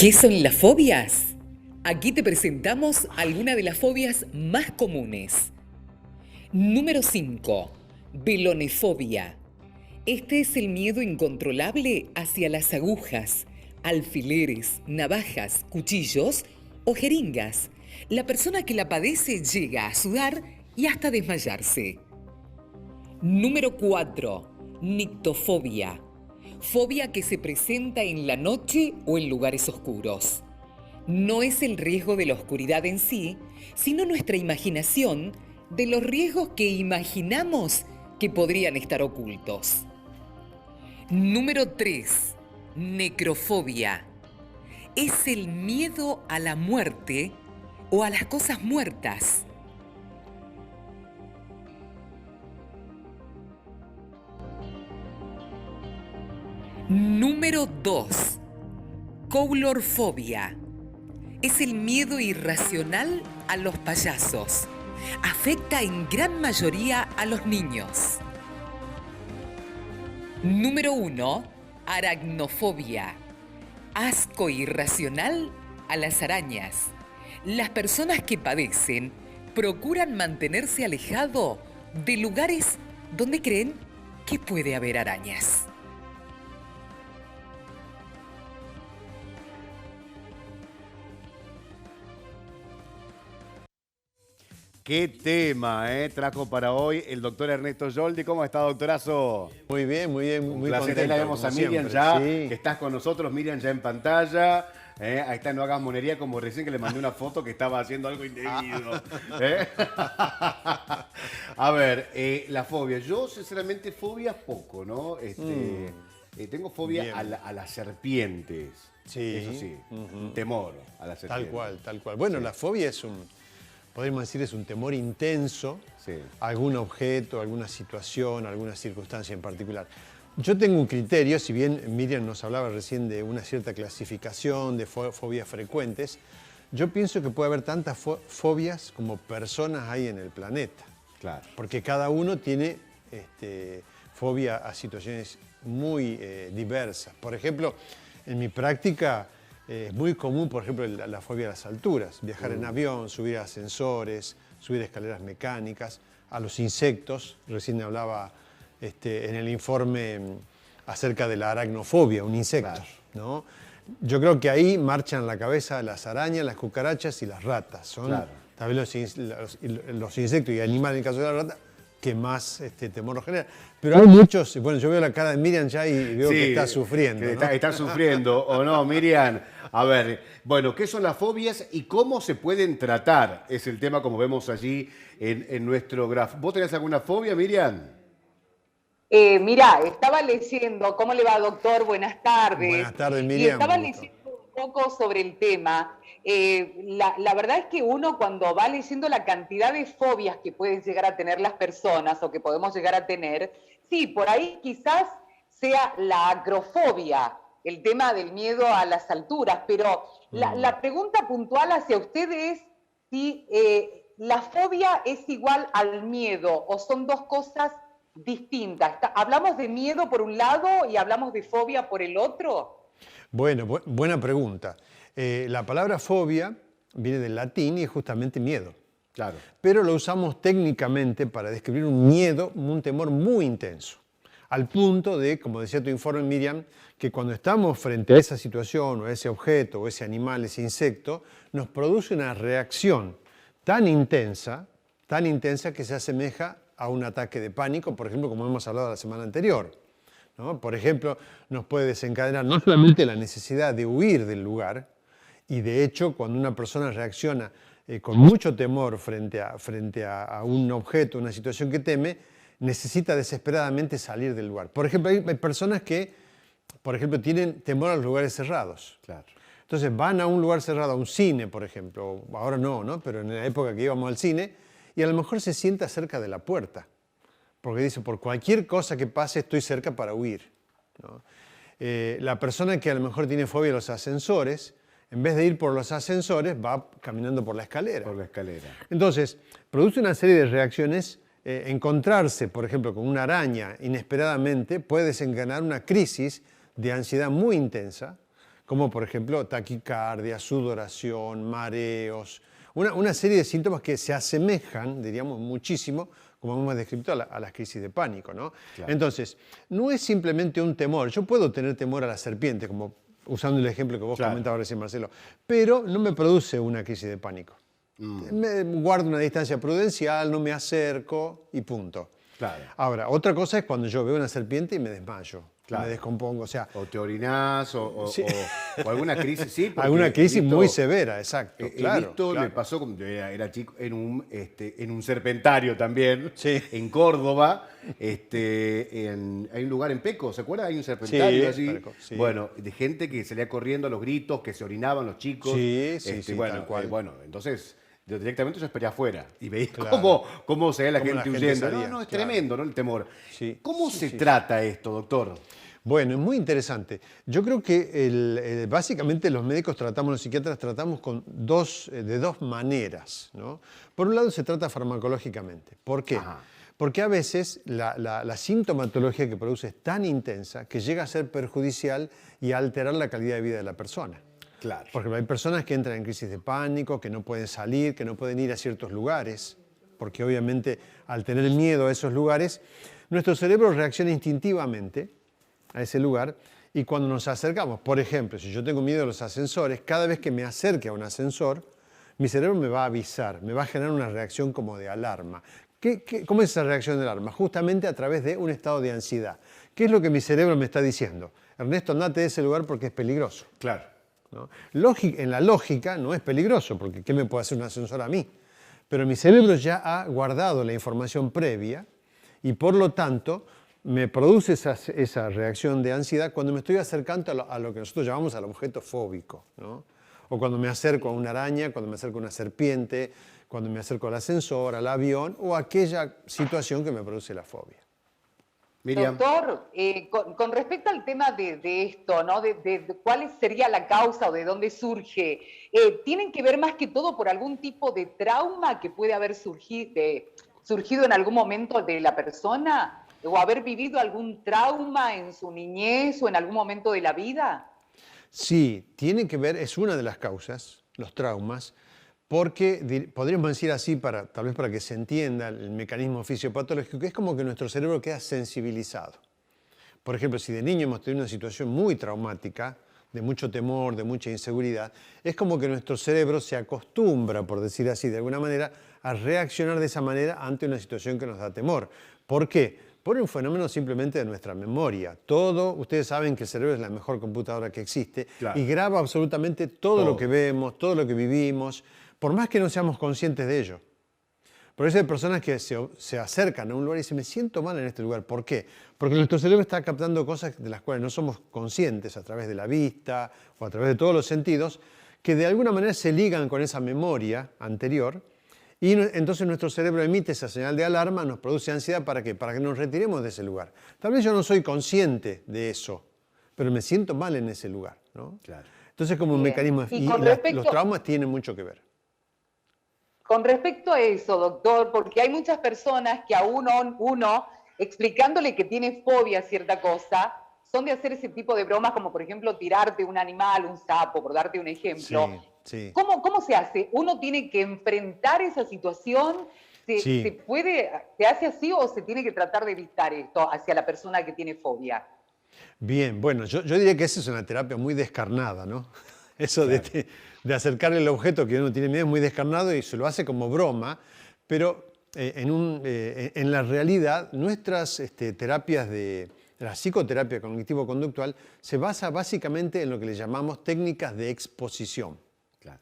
¿Qué son las fobias? Aquí te presentamos algunas de las fobias más comunes. Número 5. Velonefobia. Este es el miedo incontrolable hacia las agujas, alfileres, navajas, cuchillos o jeringas. La persona que la padece llega a sudar y hasta desmayarse. Número 4. Nictofobia. Fobia que se presenta en la noche o en lugares oscuros. No es el riesgo de la oscuridad en sí, sino nuestra imaginación de los riesgos que imaginamos que podrían estar ocultos. Número 3. Necrofobia. Es el miedo a la muerte o a las cosas muertas. Número 2. Coulorfobia. Es el miedo irracional a los payasos. Afecta en gran mayoría a los niños. Número 1. Aracnofobia. Asco irracional a las arañas. Las personas que padecen procuran mantenerse alejado de lugares donde creen que puede haber arañas. Qué tema, trajo para hoy el doctor Ernesto Yoldi. ¿Cómo está, doctorazo? Muy bien, muy placer. contento. Ahí la vemos a Miriam siempre. ya, Sí. que estás con nosotros, Miriam ya en pantalla. Ahí está, no hagas monería como recién que le mandé una foto que estaba haciendo algo indebido. A ver, la fobia. Yo, sinceramente, fobia poco, ¿no? Tengo fobia a las serpientes. Sí. Eso sí, un temor a las serpientes. Tal cual. Bueno, Sí. la fobia podríamos decir, es un temor intenso Sí. a algún objeto, alguna situación, alguna circunstancia en particular. Yo tengo un criterio, si bien Miriam nos hablaba recién de una cierta clasificación de fobias frecuentes, yo pienso que puede haber tantas fobias como personas hay en el planeta. Claro. Porque cada uno tiene fobia a situaciones muy diversas. Por ejemplo, en mi práctica es muy común, por ejemplo, la fobia a las alturas. Viajar en avión, subir a ascensores, subir escaleras mecánicas, a los insectos. Recién hablaba en el informe acerca de la aracnofobia, un insecto. Claro. ¿No? Yo creo que ahí marchan la cabeza las arañas, las cucarachas y las ratas. Son Claro. tal vez los insectos y animales, en el caso de la rata, que más temor nos genera. Pero hay muchos, bueno, yo veo la cara de Miriam ya y veo que está sufriendo. Que ¿no? está sufriendo, ¿o no, Miriam? A ver, bueno, ¿qué son las fobias y cómo se pueden tratar? Es el tema como vemos allí en nuestro grafo. ¿Vos tenés alguna fobia, Miriam? Mirá, estaba leyendo, ¿cómo le va, doctor? Buenas tardes. Buenas tardes, Miriam. Y estaba leyendo un poco sobre el tema. La verdad es que uno cuando va leyendo la cantidad de fobias que pueden llegar a tener las personas o que podemos llegar a tener, sí, por ahí quizás sea la acrofobia, el tema del miedo a las alturas, pero la pregunta puntual hacia usted es si la fobia es igual al miedo o son dos cosas distintas. ¿Hablamos de miedo por un lado y hablamos de fobia por el otro? Bueno, buena pregunta. La palabra fobia viene del latín y es justamente miedo. Claro. Pero lo usamos técnicamente para describir un miedo, un temor muy intenso. Al punto de, como decía tu informe, Miriam, que cuando estamos frente a esa situación o a ese objeto o ese animal, ese insecto, nos produce una reacción tan intensa que se asemeja a un ataque de pánico, por ejemplo, como hemos hablado la semana anterior, ¿no? Por ejemplo, nos puede desencadenar no solamente la necesidad de huir del lugar, y de hecho, cuando una persona reacciona con mucho temor frente a un objeto, una situación que teme, necesita desesperadamente salir del lugar. Por ejemplo, hay personas que, por ejemplo, tienen temor a los lugares cerrados. Claro. Entonces van a un lugar cerrado, a un cine, por ejemplo, ahora no, pero en la época que íbamos al cine, y a lo mejor se sienta cerca de la puerta, porque dice, por cualquier cosa que pase estoy cerca para huir, ¿no? La persona que a lo mejor tiene fobia a los ascensores, en vez de ir por los ascensores, va caminando por la escalera. Por la escalera. Entonces, produce una serie de reacciones. Encontrarse, por ejemplo, con una araña inesperadamente puede desencadenar una crisis de ansiedad muy intensa, como por ejemplo taquicardia, sudoración, mareos, una serie de síntomas que se asemejan, diríamos, muchísimo, como hemos descrito, a las crisis de pánico, ¿no? Claro. Entonces, no es simplemente un temor. Yo puedo tener temor a la serpiente, como usando el ejemplo que vos comentabas recién, Marcelo, pero no me produce una crisis de pánico. Me guardo una distancia prudencial, no me acerco y punto. Claro. Ahora, otra cosa es cuando yo veo una serpiente y me desmayo, Claro. me descompongo. O sea, O te orinás, Sí. o alguna crisis, sí. porque alguna crisis he visto- muy severa, exacto. He claro, visto, claro. me pasó cuando era chico, en un serpentario también, Sí. en Córdoba. Hay un lugar en Peco, ¿se acuerda? Hay un serpentario Sí, allí. Peco, sí. Bueno, de gente que salía corriendo a los gritos, que se orinaban los chicos. Sí, sí, bueno, tal cual. bueno, entonces yo directamente yo esperé afuera y veía Claro. cómo se ve la Cómo gente la gente huyendo. salía, No, es claro. tremendo, ¿no? El temor. Sí, ¿Cómo sí, se sí. trata esto, doctor? Bueno, es muy interesante. Yo creo que básicamente los médicos tratamos, los psiquiatras tratamos de dos maneras, ¿no? Por un lado se trata farmacológicamente. ¿Por qué? Ajá. Porque a veces la sintomatología que produce es tan intensa que llega a ser perjudicial y a alterar la calidad de vida de la persona. Claro. Por ejemplo, hay personas que entran en crisis de pánico, que no pueden salir, que no pueden ir a ciertos lugares, porque obviamente al tener miedo a esos lugares, nuestro cerebro reacciona instintivamente a ese lugar y cuando nos acercamos, por ejemplo, si yo tengo miedo a los ascensores, cada vez que me acerque a un ascensor, mi cerebro me va a avisar, me va a generar una reacción como de alarma. ¿Cómo es esa reacción de alarma? Justamente a través de un estado de ansiedad. ¿Qué es lo que mi cerebro me está diciendo? Ernesto, andate de ese lugar porque es peligroso. Claro. ¿No? En la lógica no es peligroso, porque ¿qué me puede hacer un ascensor a mí? Pero mi cerebro ya ha guardado la información previa y por lo tanto me produce esa reacción de ansiedad cuando me estoy acercando a lo que nosotros llamamos al objeto fóbico, ¿no? O cuando me acerco a una araña, cuando me acerco a una serpiente, cuando me acerco al ascensor, al avión o a aquella situación que me produce la fobia. Miriam. Doctor, con respecto al tema de esto, ¿no? De cuál sería la causa o de dónde surge, ¿tienen que ver más que todo por algún tipo de trauma que puede haber surgido en algún momento de la persona? ¿O haber vivido algún trauma en su niñez o en algún momento de la vida? Sí, tiene que ver, es una de las causas, los traumas, porque podríamos decir así, tal vez para que se entienda el mecanismo fisiopatológico, que es como que nuestro cerebro queda sensibilizado. Por ejemplo, si de niño hemos tenido una situación muy traumática, de mucho temor, de mucha inseguridad, es como que nuestro cerebro se acostumbra, por decir así, de alguna manera, a reaccionar de esa manera ante una situación que nos da temor. ¿Por qué? Por un fenómeno simplemente de nuestra memoria. Ustedes saben que el cerebro es la mejor computadora que existe, Claro. y graba absolutamente todo lo Todo. que vemos, todo lo que vivimos, por más que no seamos conscientes de ello. Por eso hay personas que se acercan a un lugar y dicen, me siento mal en este lugar. ¿Por qué? Porque nuestro cerebro está captando cosas de las cuales no somos conscientes a través de la vista o a través de todos los sentidos, que de alguna manera se ligan con esa memoria anterior. Y entonces nuestro cerebro emite esa señal de alarma, nos produce ansiedad. ¿Para qué? Para que nos retiremos de ese lugar. Tal vez yo no soy consciente de eso, pero me siento mal en ese lugar, ¿no? Claro. Entonces como un Bien. mecanismo... Y Y con los respecto- traumas tienen mucho que ver. Con respecto a eso, doctor, porque hay muchas personas que a uno explicándole que tiene fobia a cierta cosa, son de hacer ese tipo de bromas, como por ejemplo tirarte un animal, un sapo, por darte un ejemplo. Sí. ¿Cómo se hace? ¿Uno tiene que enfrentar esa situación? Sí. ¿Se hace así o se tiene que tratar de evitar esto hacia la persona que tiene fobia? Bien, bueno, yo diría que esa es una terapia muy descarnada, ¿no? Eso de acercarle el objeto que uno tiene miedo es muy descarnado y se lo hace como broma, pero en la realidad nuestras terapias de la psicoterapia cognitivo-conductual se basa básicamente en lo que le llamamos técnicas de exposición. Claro.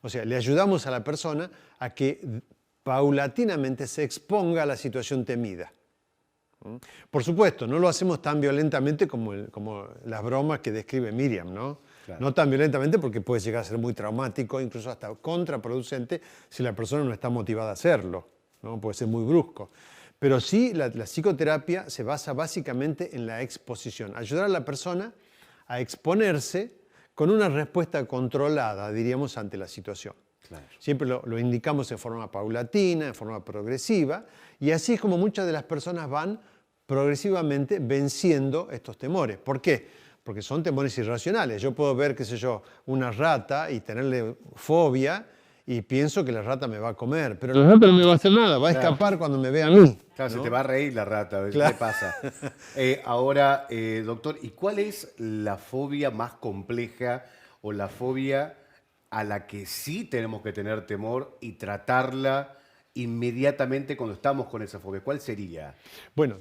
O sea, le ayudamos a la persona a que paulatinamente se exponga a la situación temida. Por supuesto, no lo hacemos tan violentamente como las bromas que describe Miriam, ¿no? Claro. No tan violentamente porque puede llegar a ser muy traumático, incluso hasta contraproducente si la persona no está motivada a hacerlo, ¿no? Puede ser muy brusco. Pero sí, la psicoterapia se basa básicamente en la exposición, ayudar a la persona a exponerse con una respuesta controlada, diríamos, ante la situación. Claro. Siempre lo indicamos en forma paulatina, en forma progresiva, y así es como muchas de las personas van progresivamente venciendo estos temores. ¿Por qué? porque son temores irracionales. Yo puedo ver, qué sé yo, una rata y tenerle fobia y pienso que la rata me va a comer, pero la rata no me va a hacer nada, va a escapar cuando me vea a mí. Claro, ¿no? se te va a reír la rata, a ver Claro. qué pasa. Ahora, doctor, ¿y cuál es la fobia más compleja o la fobia a la que sí tenemos que tener temor y tratarla inmediatamente cuando estamos con esa fobia? ¿Cuál sería? Bueno,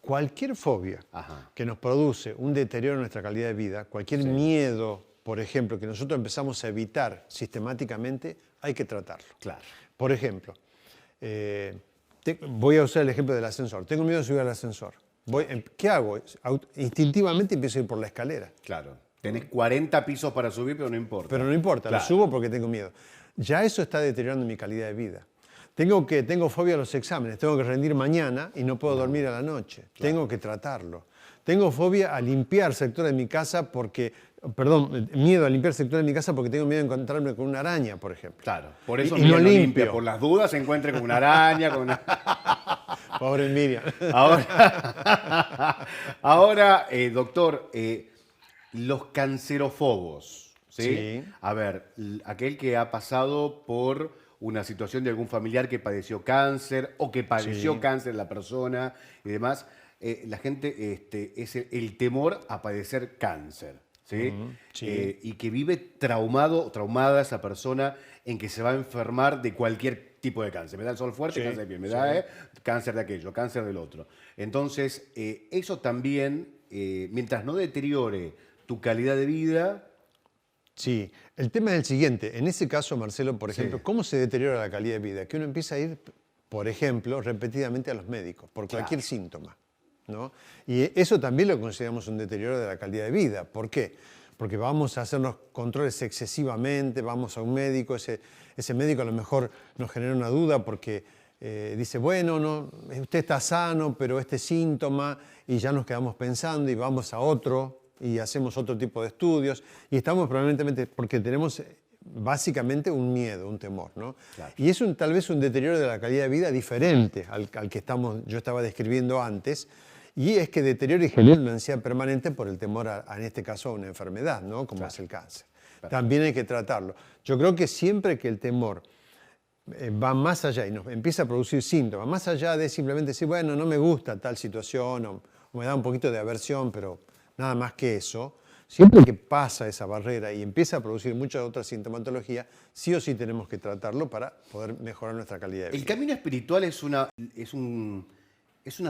cualquier fobia Ajá. que nos produce un deterioro en nuestra calidad de vida, cualquier miedo, por ejemplo, que nosotros empezamos a evitar sistemáticamente, hay que tratarlo. Claro. Por ejemplo, voy a usar el ejemplo del ascensor. Tengo miedo de subir al ascensor. ¿Qué hago? Instintivamente empiezo a ir por la escalera. Claro. Tenés 40 pisos para subir, pero no importa. Pero no importa, Claro. lo subo porque tengo miedo. Ya eso está deteriorando mi calidad de vida. Tengo fobia a los exámenes, tengo que rendir mañana y no puedo dormir a la noche. Claro. Tengo que tratarlo. Tengo fobia a limpiar sectores de mi casa miedo a limpiar sectores de mi casa porque tengo miedo de encontrarme con una araña, por ejemplo. Claro. Por eso Y Miriam no no limpio. limpia. Por las dudas se encuentre con una araña, con una... Pobre Miriam. Ahora, doctor, los cancerofobos, ¿sí? Sí. A ver, aquel que ha pasado por una situación de algún familiar que padeció cáncer o que padeció Sí. cáncer la persona y demás, la gente es el temor a padecer cáncer, ¿sí? Sí. Y que vive traumada esa persona en que se va a enfermar de cualquier tipo de cáncer. Me da el sol fuerte, Sí, cáncer de piel, me da cáncer de aquello, cáncer del otro. Entonces, eso también, mientras no deteriore tu calidad de vida... Sí, el tema es el siguiente. En ese caso, Marcelo, por ejemplo, Sí. ¿cómo se deteriora la calidad de vida? Que uno empieza a ir, por ejemplo, repetidamente a los médicos por cualquier Claro. síntoma, ¿no? Y eso también lo consideramos un deterioro de la calidad de vida. ¿Por qué? Porque vamos a hacernos controles excesivamente, vamos a un médico, ese médico a lo mejor nos genera una duda porque dice, bueno, no, usted está sano, pero este síntoma, y ya nos quedamos pensando y vamos a otro y hacemos otro tipo de estudios y estamos probablemente, porque tenemos básicamente un miedo, un temor, ¿no? Claro. Y es tal vez un deterioro de la calidad de vida diferente al que yo estaba describiendo antes, y es que deteriora y genera una ansiedad permanente por el temor en este caso a una enfermedad, ¿no? Como es el cáncer. También hay que tratarlo. Yo creo que siempre que el temor va más allá y nos empieza a producir síntomas, más allá de simplemente decir, bueno, no me gusta tal situación o me da un poquito de aversión, pero nada más que eso, siempre que pasa esa barrera y empieza a producir mucha otra sintomatología, sí o sí tenemos que tratarlo para poder mejorar nuestra calidad de vida. El camino espiritual es una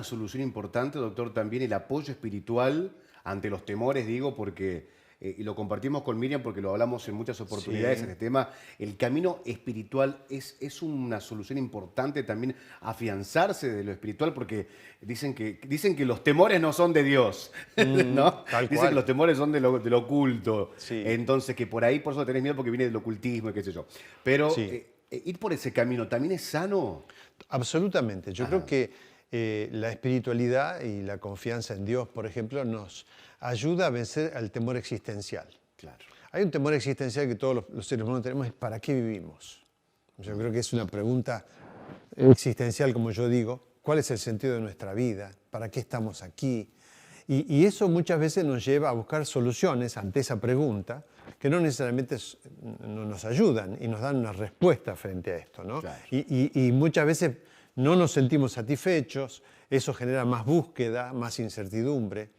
solución importante, doctor, también el apoyo espiritual ante los temores, digo, porque, y lo compartimos con Miriam porque lo hablamos en muchas oportunidades, Sí. este tema, el camino espiritual es una solución importante también afianzarse de lo espiritual porque dicen que los temores no son de Dios, ¿no? tal Dicen cual. que los temores son de lo oculto, Sí. entonces que por ahí, por eso tenés miedo porque viene del ocultismo y qué sé yo. Pero Sí. ir por ese camino también es sano. Absolutamente. Yo creo que la espiritualidad y la confianza en Dios, por ejemplo, nos ayuda a vencer al temor existencial. Claro. Hay un temor existencial que todos los seres humanos tenemos, es ¿para qué vivimos? Yo creo que es una pregunta existencial, como yo digo. ¿Cuál es el sentido de nuestra vida? ¿Para qué estamos aquí? Y eso muchas veces nos lleva a buscar soluciones ante esa pregunta que no necesariamente no nos ayudan y nos dan una respuesta frente a esto, ¿no? Claro. Y muchas veces no nos sentimos satisfechos, eso genera más búsqueda, más incertidumbre.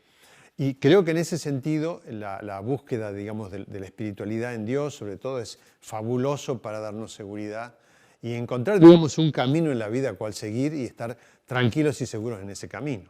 Y creo que en ese sentido la búsqueda, digamos, de la espiritualidad en Dios, sobre todo, es fabuloso para darnos seguridad y encontrar, digamos, un camino en la vida a cual seguir y estar tranquilos y seguros en ese camino.